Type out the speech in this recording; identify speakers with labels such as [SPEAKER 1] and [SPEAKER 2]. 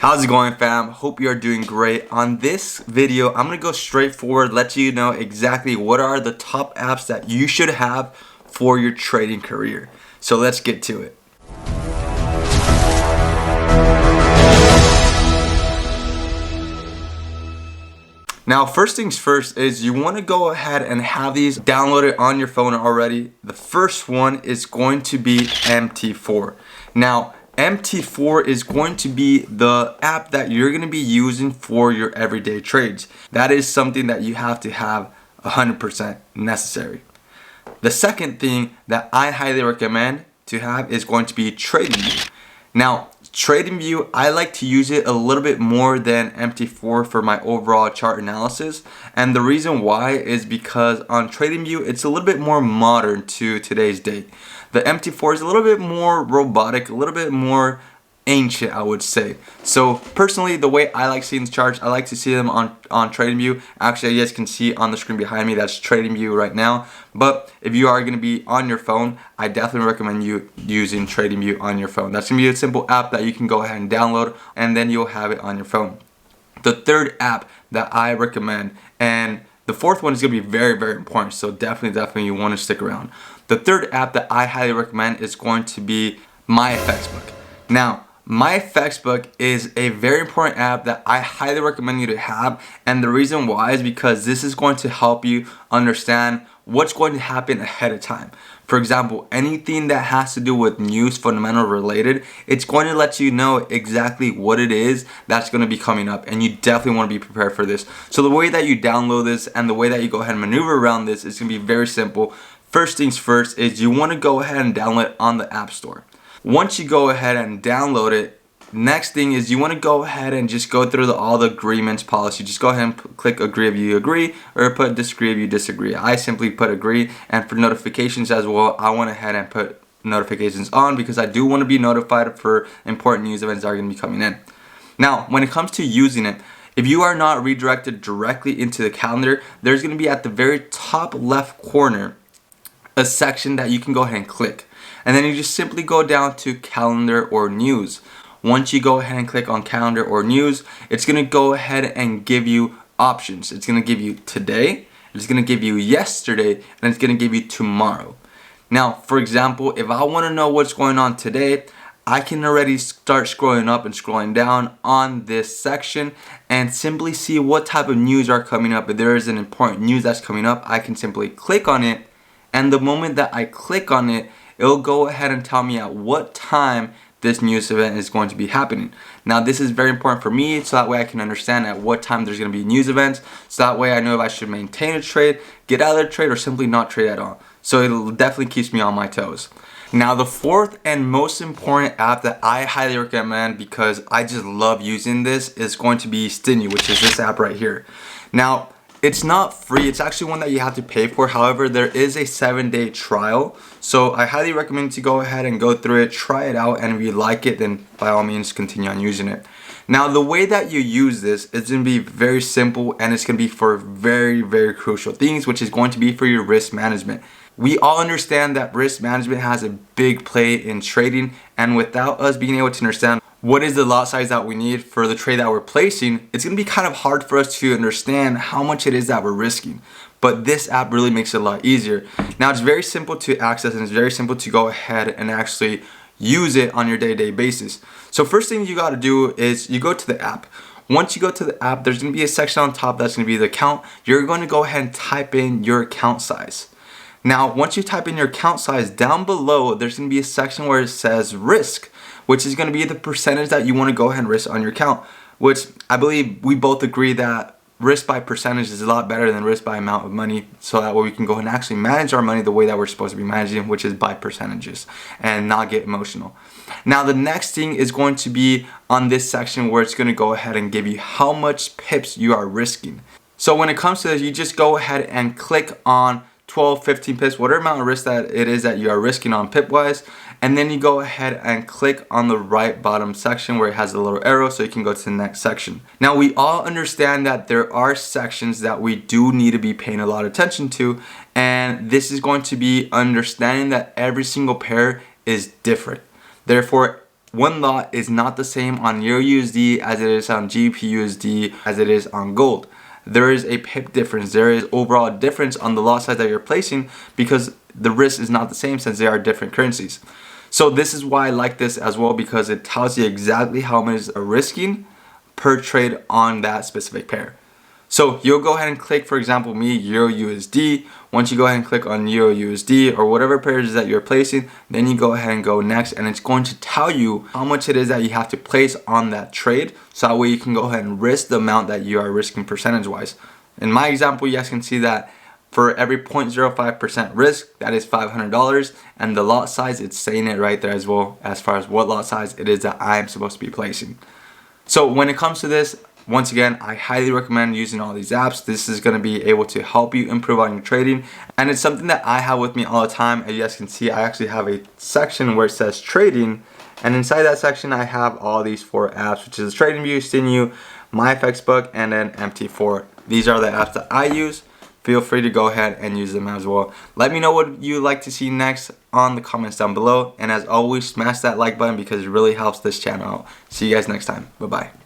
[SPEAKER 1] How's it going, fam? Hope you are doing great. On this video, I'm gonna go straight forward, let you know exactly what are the top apps that you should have for your trading career. So let's get to it. Now, first things first is you want to go ahead and have these downloaded on your phone already. The first one is going to be MT4. Now, MT4 is going to be the app that you're going to be using for your everyday trades. That is something that you have to have 100% necessary. The second thing that I highly recommend to have is going to be TradingView. Now, TradingView, I like to use it a little bit more than MT4 for my overall chart analysis. And the reason why is because on TradingView, it's a little bit more modern to today's date. The MT4 is a little bit more robotic, a little bit more ancient, I would say. So personally, the way I like seeing the charts, I like to see them on TradingView. Actually, you guys can see on the screen behind me, that's TradingView right now. But if you are going to be on your phone, I definitely recommend you using TradingView on your phone. That's going to be a simple app that you can go ahead and download, and then you'll have it on your phone. The third app that I recommend, and the fourth one is going to be very, very important, so definitely you want to stick around. The third app that I highly recommend is going to be MyFXBook. Now, MyFXBook is a very important app that I highly recommend you to have, and the reason why is because this is going to help you understand what's going to happen ahead of time. For example, anything that has to do with news, fundamental related, it's going to let you know exactly what it is that's going to be coming up, and you definitely want to be prepared for this. So the way that you download this and the way that you go ahead and maneuver around this is going to be very simple. First things first is you want to go ahead and download it on the App Store. Once you go ahead and download it, next thing is you want to go ahead and just go through all the agreements policy. Just go ahead and click agree if you agree, or put disagree if you disagree. I simply put agree, and for notifications as well, I went ahead and put notifications on because I do want to be notified for important news events that are going to be coming in. Now, when it comes to using it, if you are not redirected directly into the calendar, there's going to be at the very top left corner a section that you can go ahead and click. And then you just simply go down to calendar or news. Once you go ahead and click on calendar or news, it's going to go ahead and give you options. It's going to give you today, it's going to give you yesterday, and it's going to give you tomorrow. Now, for example, if I want to know what's going on today, I can already start scrolling up and scrolling down on this section and simply see what type of news are coming up. If there is an important news that's coming up, I can simply click on it. And the moment that I click on it, it'll go ahead and tell me at what time this news event is going to be happening. Now, this is very important for me, so that way I can understand at what time there's going to be news events. So that way I know if I should maintain a trade, get out of the trade, or simply not trade at all. So it'll definitely keeps me on my toes. Now, the fourth and most important app that I highly recommend because I just love using this is going to be Stiney, which is this app right here. Now, it's not free, it's actually one that you have to pay for. However, there is a 7-day trial. So I highly recommend to go ahead and go through it, try it out, and if you like it, then by all means continue on using it. Now, the way that you use this is going to be very simple, and it's going to be for very, very crucial things, which is going to be for your risk management. We all understand that risk management has a big play in trading, and without us being able to understand what is the lot size that we need for the trade that we're placing, it's going to be kind of hard for us to understand how much it is that we're risking. But this app really makes it a lot easier. Now, it's very simple to access, and it's very simple to go ahead and actually use it on your day-to-day basis. So first thing you got to do is you go to the app. Once you go to the app, there's going to be a section on top that's going to be the account. You're going to go ahead and type in your account size. Now, once you type in your account size, down below, there's going to be a section where it says risk, which is going to be the percentage that you want to go ahead and risk on your account, which I believe we both agree that risk by percentage is a lot better than risk by amount of money, so that way we can go ahead and actually manage our money the way that we're supposed to be managing, which is by percentages, and not get emotional. Now, the next thing is going to be on this section where it's going to go ahead and give you how much pips you are risking. So when it comes to this, you just go ahead and click on 12, 15 pips, whatever amount of risk that it is that you are risking on pip wise, and then you go ahead and click on the right bottom section where it has a little arrow so you can go to the next section. Now, we all understand that there are sections that we do need to be paying a lot of attention to, and this is going to be understanding that every single pair is different. Therefore, one lot is not the same on EURUSD as it is on GBPUSD as it is on gold. There is a pip difference. There is overall difference on the lot size that you're placing because the risk is not the same since they are different currencies. So this is why I like this as well, because it tells you exactly how much are risking per trade on that specific pair. So you'll go ahead and click, for example, me, EURUSD. Once you go ahead and click on EURUSD or whatever pairs that you're placing, then you go ahead and go next, and it's going to tell you how much it is that you have to place on that trade. So that way you can go ahead and risk the amount that you are risking percentage wise. In my example, you guys can see that for every 0.05% risk, that is $500, and the lot size, it's saying it right there as well as far as what lot size it is that I am supposed to be placing. So when it comes to this, once again, I highly recommend using all these apps. This is going to be able to help you improve on your trading, and it's something that I have with me all the time. As you guys can see, I actually have a section where it says trading, and inside that section I have all these 4 apps, which is TradingView, stiney, MyFXBook, and then MT4. These are the apps that I use. Feel free to go ahead and use them as well. Let me know what you'd like to see next on the comments down below, and as always, smash that like button because it really helps this channel out. See you guys next time. Bye bye.